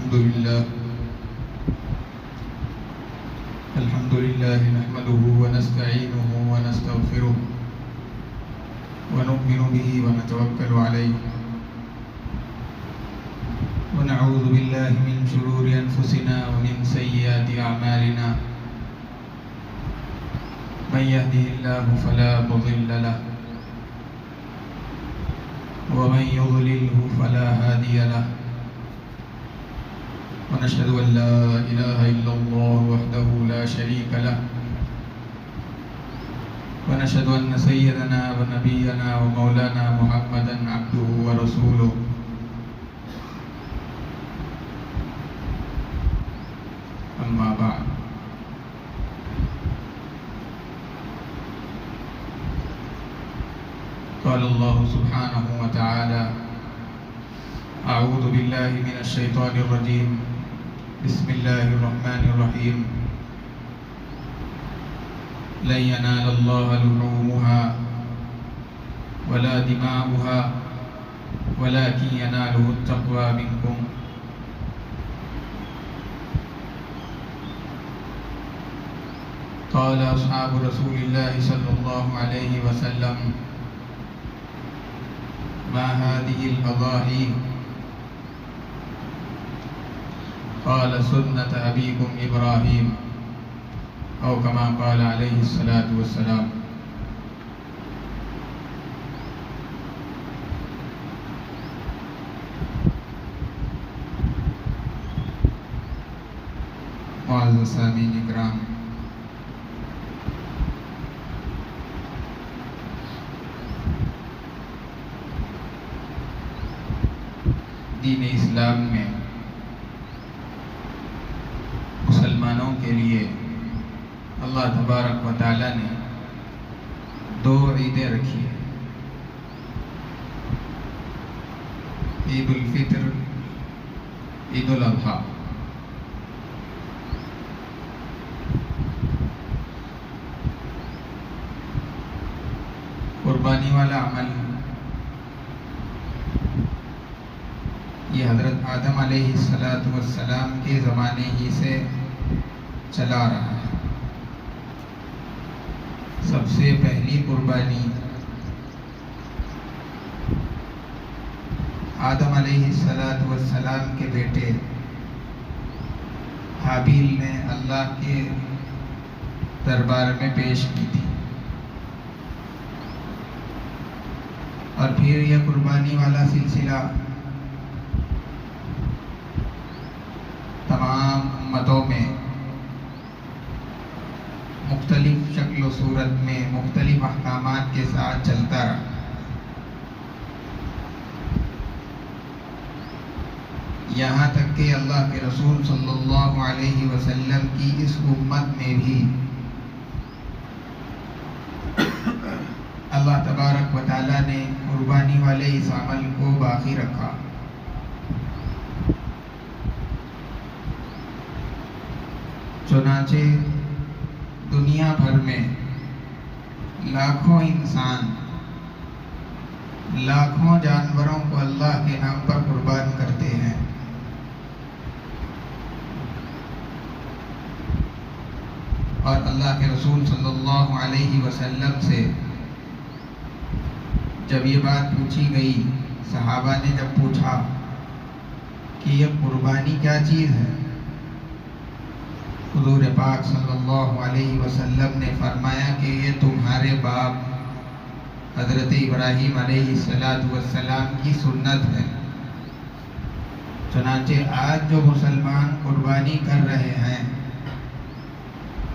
الحمد لله نحمده ونستعينه ونستغفره ونؤمن به ونتوكل عليه ونعوذ بالله من شرور أنفسنا ومن سيئات أعمالنا من يهده الله فلا مضل له ومن يضلله فلا هادي له ونشهد أن لا إله إلا الله وحده لا شريك له ونشهد أن سيدنا ونبينا ومولانا محمدا عبده ورسوله أما بعد قال الله سبحانه وتعالى أعوذ بالله من الشيطان الرجيم بسم الله الرحمن الرحيم لن ينال الله لحومها ولا دماؤها ولكن يناله التقوى منكم قال أصحاب رسول الله صلى الله عليه وسلم ما هذه الأضاحي قال سنة أبيكم إبراهيم أو كما قال عليه الصلاة والسلام معزز سامعین اکرام، دین اسلام میں مسلمانوں کے لیے اللہ تبارک و تعالیٰ نے دو عیدیں رکھی ہیں، عید الفطر، عید الاضحیٰ۔ قربانی والا عمل یہ حضرت آدم علیہ السلام کے زمانے ہی سے چلا رہا ہے۔ سب سے پہلی قربانی آدم علیہ السلام کے بیٹے حابیل نے اللہ کے دربار میں پیش کی تھی، اور پھر یہ قربانی والا سلسلہ تمام امتوں میں مختلف شکل و صورت میں مختلف احکامات کے ساتھ چلتا رہا۔ یہاں تک کہ اللہ کے رسول صلی اللہ علیہ وسلم کی اس امت میں بھی اللہ تبارک و تعالیٰ نے قربانی والے اس عمل کو باقی رکھا۔ چنانچہ دنیا بھر میں لاکھوں انسان لاکھوں جانوروں کو اللہ کے نام پر قربان کرتے ہیں، اور اللہ کے رسول صلی اللہ علیہ وسلم سے جب یہ بات پوچھی گئی، صحابہ نے جب پوچھا کہ یہ قربانی کیا چیز ہے، حضور پاک صلی اللہ علیہ وسلم نے فرمایا کہ یہ تمہارے باپ حضرت ابراہیم علیہ السلام کی سنت ہے۔ چنانچہ آج جو مسلمان قربانی کر رہے ہیں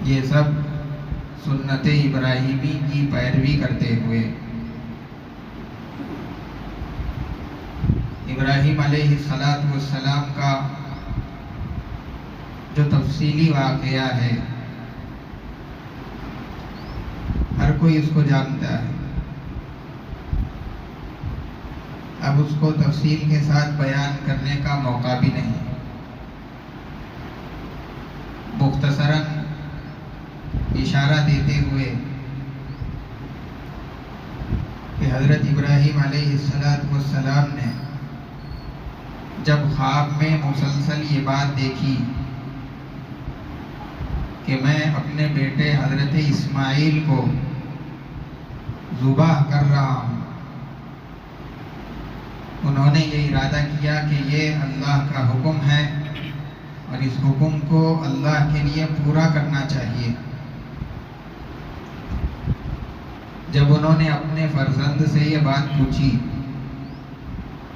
یہ سب سنت ابراہیمی کی پیروی کرتے ہوئے ابراہیم علیہ السلام کا جو تفصیلی واقعہ ہے ہر کوئی اس کو جانتا ہے، اب اس کو تفصیل کے ساتھ بیان کرنے کا موقع بھی نہیں۔ مختصراً اشارہ دیتے ہوئے کہ حضرت ابراہیم علیہ السلام نے جب خواب میں مسلسل یہ بات دیکھی کہ میں اپنے بیٹے حضرت اسماعیل کو ذبح کر رہا ہوں، انہوں نے یہ ارادہ کیا کہ یہ اللہ کا حکم ہے اور اس حکم کو اللہ کے لیے پورا کرنا چاہیے۔ جب انہوں نے اپنے فرزند سے یہ بات پوچھی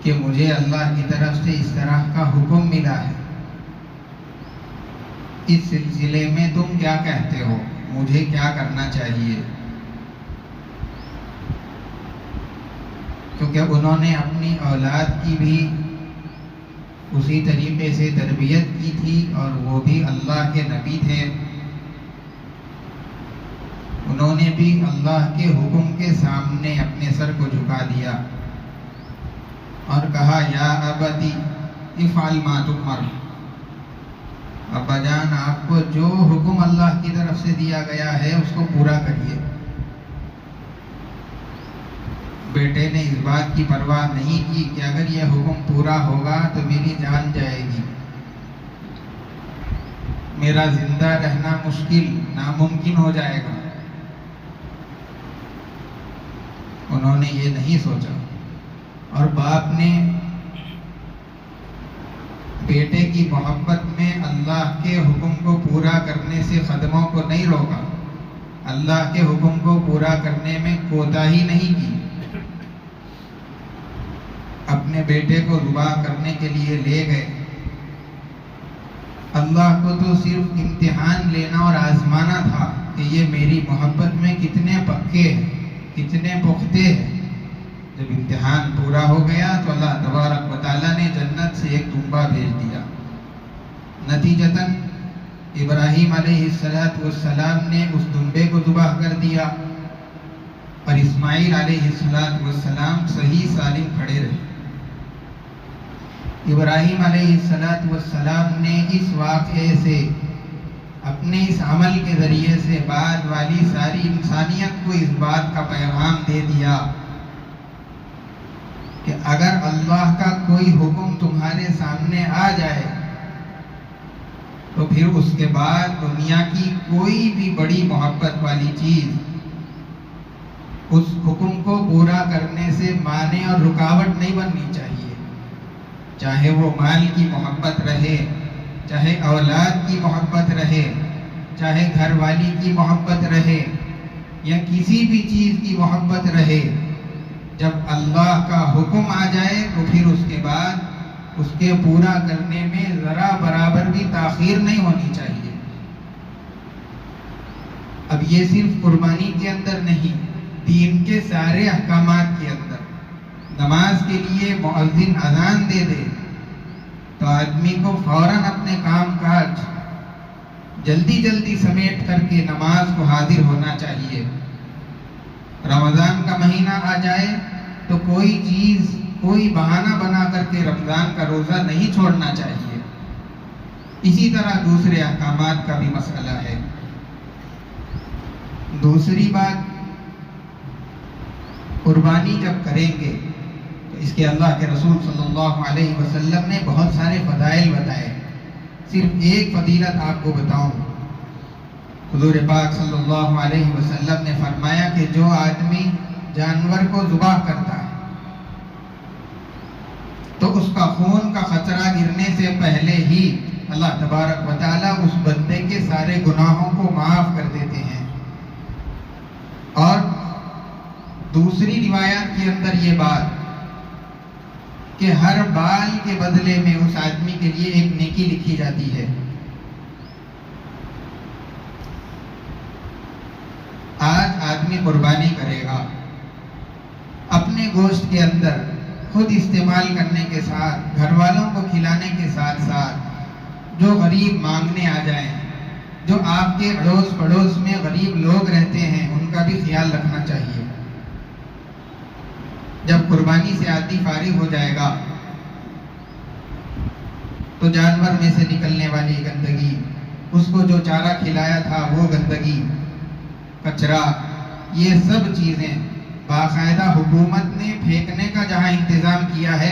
کہ مجھے اللہ کی طرف سے اس طرح کا حکم ملا ہے، اس سلسلے میں تم کیا کہتے ہو، مجھے کیا کرنا چاہیے؟ کیونکہ انہوں نے اپنی اولاد کی بھی اسی طریقے سے تربیت کی تھی اور وہ بھی اللہ کے نبی تھے۔ انہوں نے بھی اللہ کے حکم کے سامنے اپنے سر کو جھکا دیا اور کہا یا ابتی افعل ما تؤمر، ابا جان آپ کو جو حکم اللہ کی طرف سے دیا گیا ہے اس کو پورا کریے۔ بیٹے نے اس بات کی پرواہ نہیں کی کہ اگر یہ حکم پورا ہوگا تو میری جان جائے گی، میرا زندہ رہنا مشکل ناممکن ہو جائے گا۔ انہوں نے یہ نہیں سوچا، اور باپ نے بیٹے کی محبت میں اللہ کے حکم کو پورا کرنے سے قدموں کو نہیں روکا، اللہ کے حکم کو پورا کرنے میں کوتاہی نہیں کی۔ اپنے بیٹے کو ذبح کرنے کے لیے لے گئے۔ اللہ کو تو صرف امتحان لینا اور آزمانا تھا کہ یہ میری محبت میں کتنے پکے ہیں، کتنے پختے ہیں۔ جب امتحان پورا ہو گیا تو اللہ تبارک و تعالیٰ نے جنت سے ایک دمبا بھیج دیا۔ نتیجتاً ابراہیم علیہ السلام نے اس دمبے کو ذبح کر دیا اور اسماعیل علیہ السلام صحیح سالم کھڑے رہے۔ ابراہیم علیہ السلام نے اس واقعے سے اپنے اس عمل کے ذریعے سے بعد والی ساری انسانیت کو اس بات کا پیغام دے دیا کہ اگر اللہ کا کوئی حکم تمہارے سامنے آ جائے تو پھر اس کے بعد دنیا کی کوئی بھی بڑی محبت والی چیز اس حکم کو پورا کرنے سے مانع اور رکاوٹ نہیں بننی چاہیے، چاہے وہ مال کی محبت رہے، چاہے اولاد کی محبت رہے، چاہے گھر والی کی محبت رہے، یا کسی بھی چیز کی محبت رہے۔ جب اللہ کا حکم آ جائے تو پھر اس کے بعد اس کے پورا کرنے میں ذرا برابر بھی تاخیر نہیں ہونی چاہیے۔ اب یہ صرف قربانی کے اندر نہیں، دین کے سارے احکامات کے اندر، نماز کے لیے مؤذن اذان دے دے تو آدمی کو فوراً اپنے کام کاج جلدی سمیٹ کر کے نماز کو حاضر ہونا چاہیے۔ رمضان کا مہینہ آ جائے تو کوئی چیز، کوئی بہانہ بنا کر کے رمضان کا روزہ نہیں چھوڑنا چاہیے۔ اسی طرح دوسرے احکامات کا بھی مسئلہ ہے۔ دوسری بات، قربانی جب کریں گے تو اس کے اللہ کے رسول صلی اللہ علیہ وسلم نے بہت سارے فضائل بتائے۔ صرف ایک فضیلت آپ کو بتاؤں، حضور پاک صلی اللہ علیہ وسلم نے فرمایا کہ جو آدمی جانور کو ذبح کرتا ہے تو اس کا خون کا قطرہ گرنے سے پہلے ہی اللہ تبارک و تعالیٰ اس بندے کے سارے گناہوں کو معاف کر دیتے ہیں۔ اور دوسری روایات کے اندر یہ بات کہ ہر بال کے بدلے میں اس آدمی کے لیے ایک نیکی لکھی جاتی ہے۔ آج آدمی قربانی کرے گا، اپنے گوشت کے اندر خود استعمال کرنے کے ساتھ، گھر والوں کو کھلانے کے ساتھ ساتھ جو غریب مانگنے آ جائیں، جو آپ کے اڑوس پڑوس میں غریب لوگ رہتے ہیں، ان کا بھی خیال رکھنا چاہیے۔ جب قربانی سے آدمی فارغ ہو جائے گا تو جانور میں سے نکلنے والی گندگی، اس کو جو چارہ کھلایا تھا وہ گندگی، کچرا، یہ سب چیزیں باقاعدہ حکومت نے پھینکنے کا جہاں انتظام کیا ہے